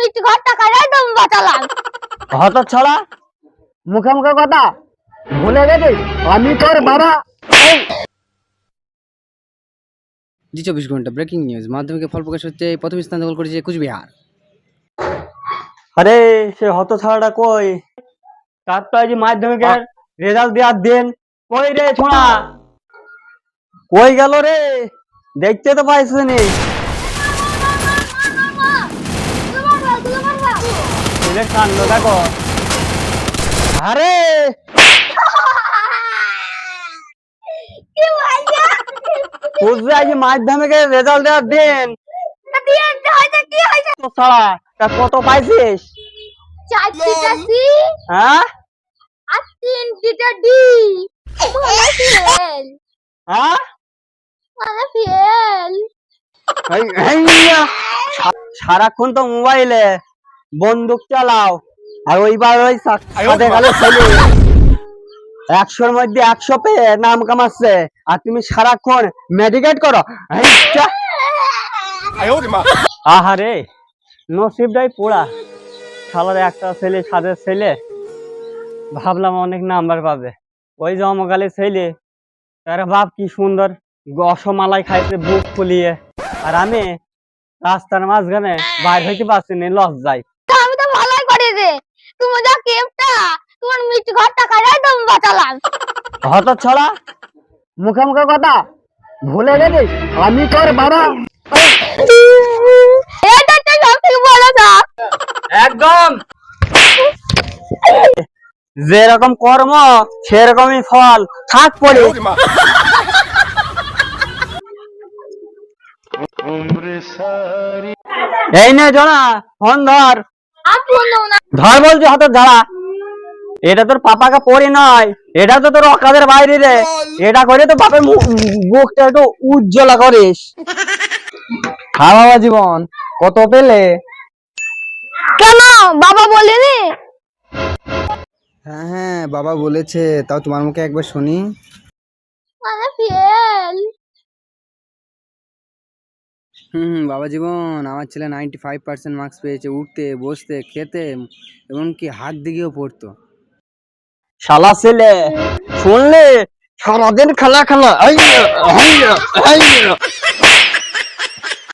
মিষ্টি ঘর টাকায় একদম বাঁচালাম। হত ছড়া, মুখে মুখে কথা ভুলে গেছিস আমি তোর বাবা। জি 24 ঘন্টা ব্রেকিং নিউজ। মাধ্যমিকের ফল প্রকাশ হচ্ছে, প্রথম স্থান দখল করেছে কুচবিহার। আরে সে হত ছড়াটা কই? তার তো আজ মাধ্যমিকের রেজাল্ট দেওয়ার দিন। কই রে ছোড়া, কই গেল রে? দেখতে তো পাইছিস নি। কান্ড দেখো। আরে বুঝবে আজ মাধ্যমিকের রেজাল্ট দেওয়ার দিন। তা কত পাইছিস? 4টা সি হ্যাঁ আর 3টা ডি। ফেল হ্যাঁ ফেল। সারাক্ষণ তো মোবাইলে বন্দুক চালাও, আর ওইবার ওই সাথে গেলে ছেলে 100-র মধ্যে 100 পেয়ে নাম কামাচ্ছে, আর তুমি সারাক্ষণ মেডিকেট করো। আহারে নসিবটাই পোড়া। শালার একটা ছেলে, সাদের ছেলে, ভাবলাম অনেক নাম্বার পাবে। ওই জমকালে ছেলে, তার বাপ কি সুন্দর রসমালাই খাইছে বুক ফুলিয়ে, আর আমি রাস্তার মাঝখানে বাইর হইতে পারছি না লজ্জায়। আমি তো ভালোই করি রে, তুমি যা কেপটা তোমার মিষ্টি ঘর টাকায় একদম বাঁচালাম। হত ছড়া, মুখে মুখে কথা ভুলে গেছিস আমি তোর বাবা। এটা তো সবথেকে বড় সাপ। একদম যেরকম কর্ম সেরকমই ফল, থাক পড়ে। এই নে জনা, ফোন ধর। ধর বলছি হাতে ঝাড়া। এটা তোর পাপাকে পড়ি নয়, এটা তো তোর অকাদের বাইরে রে। এটা করে তো বাপের মুখটা একটু উজ্জ্বলা করিস। হ্যাঁ বাবা জীবন, কত পেলে? কেন বাবা বলেনি? হ্যাঁ হ্যাঁ বাবা বলেছে, তাও তোমার মুখে একবার শুনি। ফেল। বাবা জীবন, আমার ছেলে 95% মার্কস পেয়েছে, উঠতে বসতে খেতে এমনকি হাত দিকেও পড়তো। শালা ছেলে, শুনলে সারাদিন খেলা খেলা।